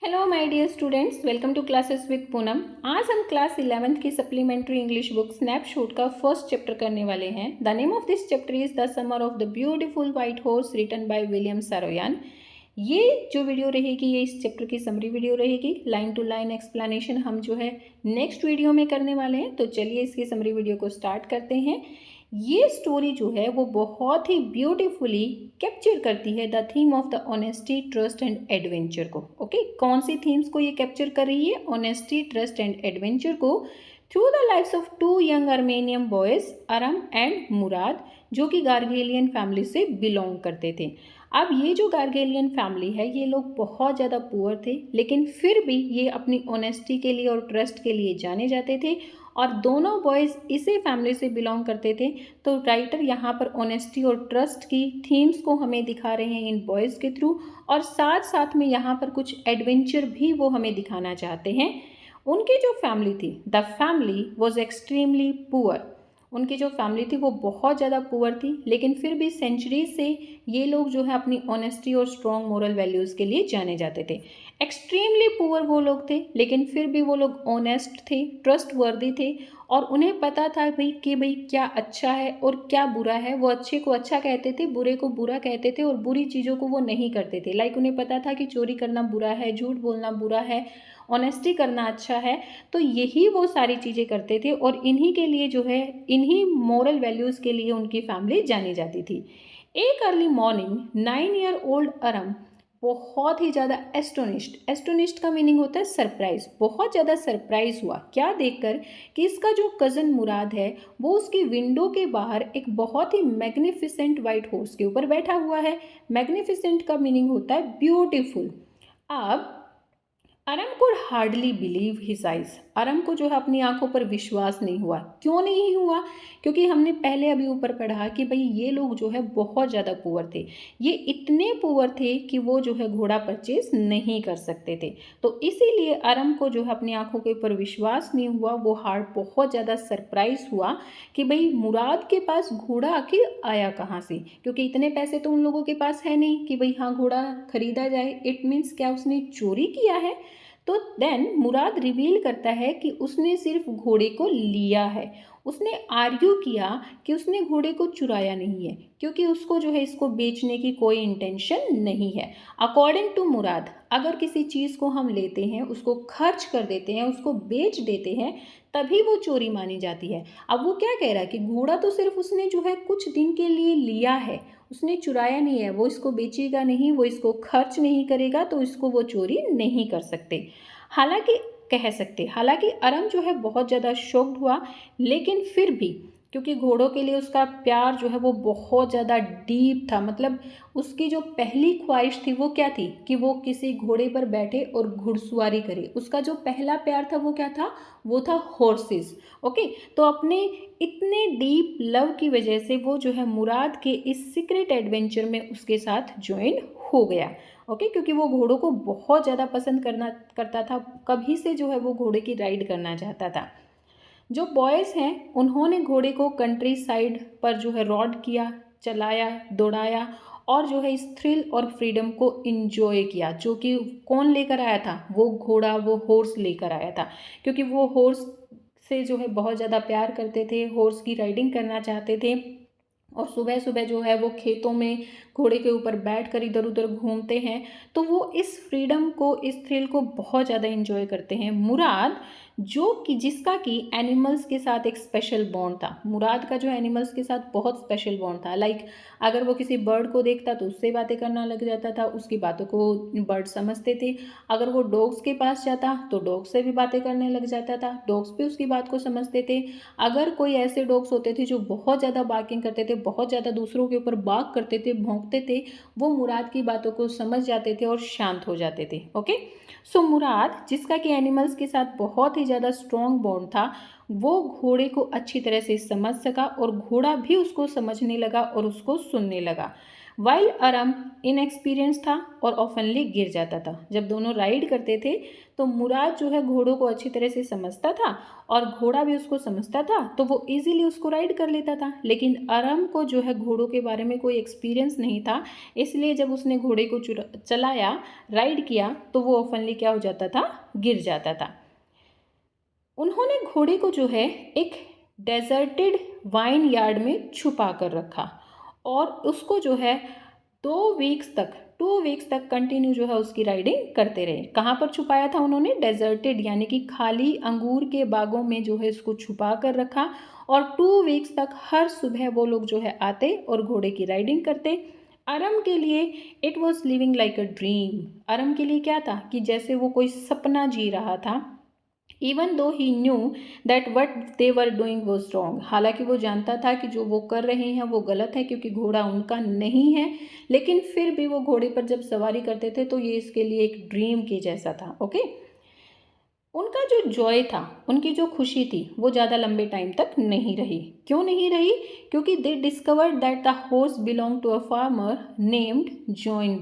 Hello my dear students, welcome to classes with Poonam. आज हम class 11th की supplementary English book snapshot का first chapter करने वाले हैं। The name of this chapter is the summer of the beautiful white horse written by William Saroyan. ये जो video रहेगी ये इस चैप्टर की समरी वीडियो रहेगी। लाइन टू लाइन एक्सप्लेनेशन हम जो है नेक्स्ट वीडियो में करने वाले हैं। तो चलिए इसकी समरी वीडियो को स्टार्ट करते हैं। ये स्टोरी जो है वो बहुत ही ब्यूटीफुली कैप्चर करती है the theme of the honesty, trust and adventure को। ओके, कौन सी थीम्स को ये कैप्चर कर रही है? ऑनेस्टी, ट्रस्ट एंड एडवेंचर को through the lifes of two young Armenian boys, Aram and Murad, जो कि गार्गेलियन फैमिली से बिलोंग करते थे। अब ये जो गार्गेलियन फैमिली है ये लोग बहुत ज़्यादा पुअर थे, लेकिन फिर भी ये अपनी ऑनेस्टी के लिए और ट्रस्ट के लिए जाने जाते थे और दोनों बॉयज़ इसी फैमिली से बिलोंग करते थे। तो राइटर यहाँ पर ऑनेस्टी और ट्रस्ट की थीम्स को हमें दिखा रहे हैं इन बॉयज़ के थ्रू, और साथ साथ में यहाँ पर कुछ एडवेंचर भी वो हमें दिखाना चाहते हैं। उनकी जो फैमिली थी, the family was extremely poor. उनकी जो फैमिली थी वो बहुत ज़्यादा पुअर थी, लेकिन फिर भी सेंचुरीज से ये लोग जो है अपनी ऑनेस्टी और स्ट्रॉन्ग मोरल वैल्यूज़ के लिए जाने जाते थे। एक्सट्रीमली पुअर वो लोग थे, लेकिन फिर भी वो लोग ऑनेस्ट थे, ट्रस्ट वर्दी थे, और उन्हें पता था भाई क्या अच्छा है और क्या बुरा है। वो अच्छे को अच्छा कहते थे, बुरे को बुरा कहते थे, और बुरी चीज़ों को वो नहीं करते थे। लाइक उन्हें पता था कि चोरी करना बुरा है, झूठ बोलना बुरा है, ऑनेस्टी करना अच्छा है। तो यही वो सारी चीज़ें करते थे, और इन्हीं के लिए जो है, इन्हीं मोरल वैल्यूज़ के लिए उनकी फैमिली जानी जाती थी। एक अर्ली मॉर्निंग 9 ईयर ओल्ड अरम बहुत ही ज़्यादा एस्टोनिश्ड का मीनिंग होता है सरप्राइज। बहुत ज़्यादा सरप्राइज हुआ क्या देखकर कि इसका जो कज़न मुराद है वो उसकी विंडो के बाहर एक बहुत ही मैग्निफिसेंट वाइट हॉर्स के ऊपर बैठा हुआ है। मैग्निफिसेंट का मीनिंग होता है ब्यूटीफुल। अब अरम को हार्डली बिलीव हिज आइज। अरम को जो है अपनी आंखों पर विश्वास नहीं हुआ। क्यों नहीं हुआ? क्योंकि हमने पहले अभी ऊपर पढ़ा कि भाई ये लोग जो है बहुत ज़्यादा पुअर थे। ये इतने पुअर थे कि वो जो है घोड़ा परचेज नहीं कर सकते थे। तो इसीलिए अरम को जो है अपनी आंखों के ऊपर विश्वास नहीं हुआ। वो हार्ड बहुत ज़्यादा सरप्राइज हुआ कि भाई मुराद के पास घोड़ा आखिर आया कहाँ से, क्योंकि इतने पैसे तो उन लोगों के पास है नहीं कि भाई हाँ घोड़ा खरीदा जाए। इट मीन्स क्या उसने चोरी किया है? तो देन मुराद रिवील करता है कि उसने सिर्फ घोड़े को लिया है। उसने आर्ग्यू किया कि उसने घोड़े को चुराया नहीं है, क्योंकि उसको जो है इसको बेचने की कोई इंटेंशन नहीं है। अकॉर्डिंग टू मुराद, अगर किसी चीज़ को हम लेते हैं, उसको खर्च कर देते हैं, उसको बेच देते हैं, तभी वो चोरी मानी जाती है। अब वो क्या कह रहा है कि घोड़ा तो सिर्फ उसने जो है कुछ दिन के लिए लिया है, उसने चुराया नहीं है। वो इसको बेचेगा नहीं, वो इसको खर्च नहीं करेगा, तो इसको वो चोरी नहीं कर सकते। हालांकि अरम जो है बहुत ज़्यादा शॉक्ड हुआ, लेकिन फिर भी क्योंकि घोड़ों के लिए उसका प्यार जो है वो बहुत ज़्यादा डीप था। मतलब उसकी जो पहली ख्वाहिश थी वो क्या थी कि वो किसी घोड़े पर बैठे और घुड़सवारी करे। उसका जो पहला प्यार था वो क्या था? वो था हॉर्सेस। ओके, तो अपने इतने डीप लव की वजह से वो जो है मुराद के इस सीक्रेट एडवेंचर में उसके साथ ज्वाइन हो गया। ओके, क्योंकि वो घोड़ों को बहुत ज़्यादा पसंद करता था। कभी से जो है वो घोड़े की राइड करना चाहता था। जो बॉयज़ हैं उन्होंने घोड़े को कंट्री साइड पर जो है रॉड किया, चलाया, दौड़ाया, और जो है इस थ्रिल और फ्रीडम को इन्जॉय किया। जो कि कौन लेकर आया था? वो घोड़ा, वो हॉर्स लेकर आया था, क्योंकि वो हॉर्स से जो है बहुत ज़्यादा प्यार करते थे, हॉर्स की राइडिंग करना चाहते थे। और सुबह सुबह जो है वो खेतों में घोड़े के ऊपर बैठकर इधर उधर घूमते हैं। तो वो इस फ्रीडम को, इस थ्रिल को बहुत ज़्यादा एंजॉय करते हैं। मुराद जिसका कि एनिमल्स के साथ एक स्पेशल बॉन्ड था। मुराद का जो एनिमल्स के साथ बहुत स्पेशल बॉन्ड था। लाइक अगर वो किसी बर्ड को देखता तो उससे बातें करना लग जाता था, उसकी बातों को बर्ड समझते थे। अगर वो डॉग्स के पास जाता तो डॉग से भी बातें करने लग जाता था, डॉग्स भी उसकी बात को समझते थे। अगर कोई ऐसे डॉग्स होते थे जो बहुत ज़्यादा बार्किंग करते थे, बहुत ज़्यादा दूसरों के ऊपर बार्क करते थे, भौंकते थे, वो मुराद की बातों को समझ जाते थे और शांत हो जाते थे। ओके, सो मुराद जिसका कि एनिमल्स के साथ बहुत ही ज़्यादा स्ट्रॉन्ग बॉन्ड था, वो घोड़े को अच्छी तरह से समझ सका और घोड़ा भी उसको समझने लगा और उसको सुनने लगा। वाइल अरम इनएक्सपीरियंस था और ऑफनली गिर जाता था। जब दोनों राइड करते थे तो मुराद जो है घोड़ों को अच्छी तरह से समझता था और घोड़ा भी उसको समझता था, तो वो इजीली उसको राइड कर लेता था। लेकिन अरम को जो है घोड़ों के बारे में कोई एक्सपीरियंस नहीं था, इसलिए जब उसने घोड़े को चलाया, राइड किया, तो वो ऑफनली क्या हो जाता था, गिर जाता था। उन्होंने घोड़े को जो है एक डेजर्टेड वाइन यार्ड में छुपा कर रखा और उसको जो है 2 वीक्स तक कंटिन्यू जो है उसकी राइडिंग करते रहे। कहाँ पर छुपाया था उन्होंने? डेजर्टेड यानी कि खाली अंगूर के बागों में जो है इसको छुपा कर रखा और 2 वीक्स तक हर सुबह वो लोग जो है आते और घोड़े की राइडिंग करते। अरम के लिए it was living like a dream. Aram के लिए क्या था कि जैसे वो कोई सपना जी रहा था। Even though he knew that what they were doing was wrong, हालांकि वो जानता था कि जो वो कर रहे हैं वो गलत है क्योंकि घोड़ा उनका नहीं है, लेकिन फिर भी वो घोड़े पर जब सवारी करते थे तो ये इसके लिए एक ड्रीम के जैसा था। ओके, उनका जो जॉय था, उनकी जो खुशी थी, वो ज़्यादा लंबे टाइम तक नहीं रही। क्यों नहीं रही? क्योंकि they discovered that the horse belong to a farmer named John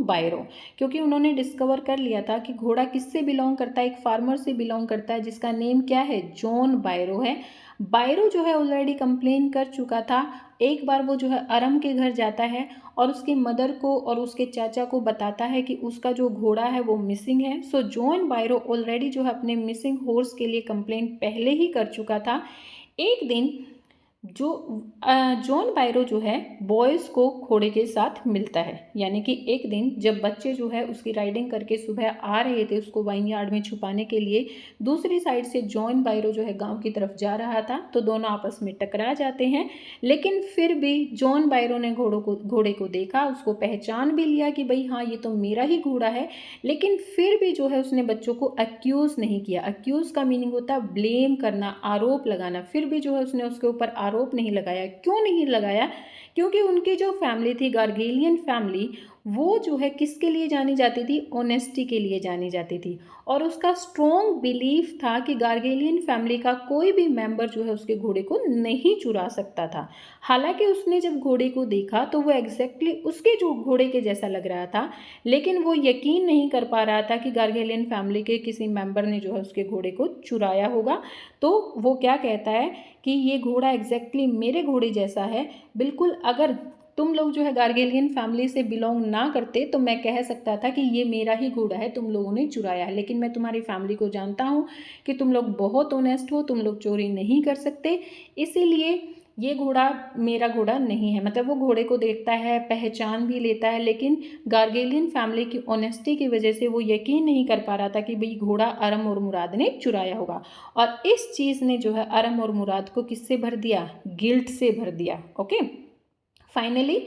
Byro. क्योंकि उन्होंने डिस्कवर कर लिया था कि घोड़ा किससे बिलोंग करता है, एक फार्मर से बिलोंग करता है जिसका नेम क्या है, जॉन बायरो है। बायरो जो है ऑलरेडी कंप्लेन कर चुका था। एक बार वो जो है अरम के घर जाता है और उसकी मदर को और उसके चाचा को बताता है कि उसका जो घोड़ा है वो मिसिंग है। सो जॉन बायरो ऑलरेडी जो है अपने मिसिंग हॉर्स के लिए कंप्लेन पहले ही कर चुका था। एक दिन जो जॉन बायरो जो है बॉयज़ को घोड़े के साथ मिलता है, यानी कि एक दिन जब बच्चे जो है उसकी राइडिंग करके सुबह आ रहे थे उसको वाइन यार्ड में छुपाने के लिए, दूसरी साइड से जॉन बायरो जो है गांव की तरफ जा रहा था, तो दोनों आपस में टकरा जाते हैं। लेकिन फिर भी जॉन बायरो ने घोड़े को देखा, उसको पहचान भी लिया कि भाई हाँ ये तो मेरा ही घोड़ा है, लेकिन फिर भी जो है उसने बच्चों को अक्यूज़ नहीं किया। अक्यूज़ का मीनिंग होता है ब्लेम करना, आरोप लगाना। फिर भी जो है उसने उसके ऊपर आरोप नहीं लगाया। क्यों नहीं लगाया? क्योंकि उनकी जो फैमिली थी, गार्गेलियन फैमिली, वो जो है किसके लिए जानी जाती थी? ऑनेस्टी के लिए जानी जाती थी। और उसका स्ट्रॉन्ग बिलीफ था कि गार्गेलियन फैमिली का कोई भी मेंबर जो है उसके घोड़े को नहीं चुरा सकता था। हालांकि उसने जब घोड़े को देखा तो वो एग्जैक्टली उसके जो घोड़े के जैसा लग रहा था, लेकिन वो यकीन नहीं कर पा रहा था कि गार्गेलियन फैमिली के किसी मेंबर ने जो है उसके घोड़े को चुराया होगा। तो वो क्या कहता है कि ये घोड़ा एग्जैक्टली मेरे घोड़े जैसा है। बिल्कुल, अगर तुम लोग जो है गार्गेलियन फैमिली से बिलोंग ना करते तो मैं कह सकता था कि ये मेरा ही घोड़ा है, तुम लोगों ने चुराया है। लेकिन मैं तुम्हारी फैमिली को जानता हूँ कि तुम लोग बहुत ऑनेस्ट हो, तुम लोग चोरी नहीं कर सकते, इसीलिए ये घोड़ा मेरा घोड़ा नहीं है। मतलब वो घोड़े को देखता है, पहचान भी लेता है, लेकिन गार्गेलियन फैमिली की ऑनेस्टी की वजह से वो यकीन नहीं कर पा रहा था कि भाई घोड़ा अरम और मुराद ने चुराया होगा। और इस चीज़ ने जो है अरम और मुराद को किससे भर दिया? गिल्ट से भर दिया। ओके, फाइनली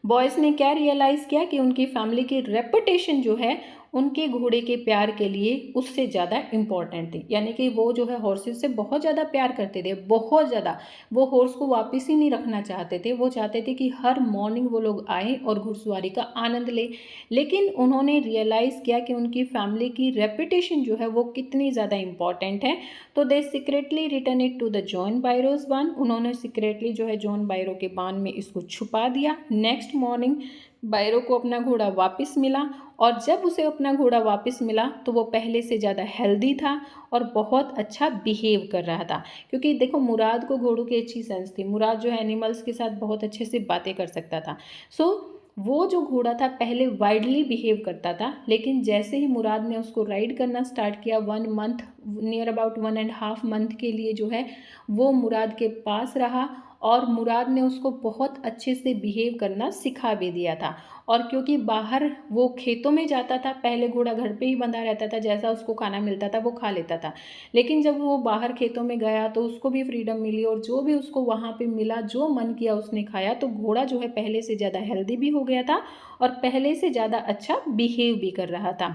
बॉयज़ ने क्या रियलाइज़ किया कि उनकी फैमिली की रेपुटेशन जो है उनके घोड़े के प्यार के लिए उससे ज़्यादा इम्पॉर्टेंट थी। यानी कि वो जो है हॉर्सेस से बहुत ज़्यादा प्यार करते थे, बहुत ज़्यादा। वो हॉर्स को वापस ही नहीं रखना चाहते थे। वो चाहते थे कि हर मॉर्निंग वो लोग आए और घुड़सवारी का आनंद ले। लेकिन उन्होंने रियलाइज़ किया कि उनकी फैमिली की रेपुटेशन जो है वो कितनी ज़्यादा इम्पॉर्टेंट है। तो they secretly return it to the John Byro's barn. उन्होंने सीक्रेटली जो है जॉन बायरो के बान में इसको छुपा दिया। नेक्स्ट मॉर्निंग बायरो को अपना घोड़ा वापस मिला और जब उसे अपना घोड़ा वापस मिला तो वो पहले से ज़्यादा हेल्दी था और बहुत अच्छा बिहेव कर रहा था। क्योंकि देखो, मुराद को घोड़ों की अच्छी सेंस थी। मुराद जो है एनिमल्स के साथ बहुत अच्छे से बातें कर सकता था। सो वो जो घोड़ा था पहले वाइडली बिहेव करता था, लेकिन जैसे ही मुराद ने उसको राइड करना स्टार्ट किया, 1 मंथ, नियर अबाउट 1.5 मंथ के लिए जो है वो मुराद के पास रहा और मुराद ने उसको बहुत अच्छे से बिहेव करना सिखा भी दिया था। और क्योंकि बाहर वो खेतों में जाता था, पहले घोड़ा घर पे ही बंधा रहता था, जैसा उसको खाना मिलता था वो खा लेता था। लेकिन जब वो बाहर खेतों में गया तो उसको भी फ्रीडम मिली और जो भी उसको वहाँ पे मिला, जो मन किया उसने खाया। तो घोड़ा जो है पहले से ज़्यादा हेल्दी भी हो गया था और पहले से ज़्यादा अच्छा बिहेव भी कर रहा था।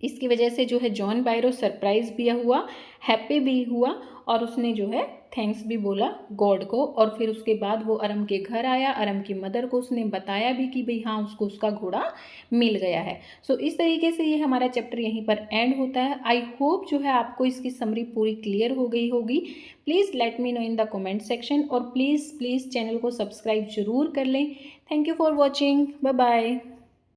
इसकी वजह से जो है जॉन बायरो सरप्राइज भी हुआ, हैप्पी भी हुआ और उसने जो है थैंक्स भी बोला गॉड को। और फिर उसके बाद वो अरम के घर आया, अरम की मदर को उसने बताया भी कि भाई हाँ उसको उसका घोड़ा मिल गया है। सो इस तरीके से ये हमारा चैप्टर यहीं पर एंड होता है। आई होप जो है आपको इसकी समरी पूरी क्लियर हो गई होगी। Please let me know in the comment section और प्लीज़ चैनल को सब्सक्राइब जरूर कर लें thank you for watching, bye bye.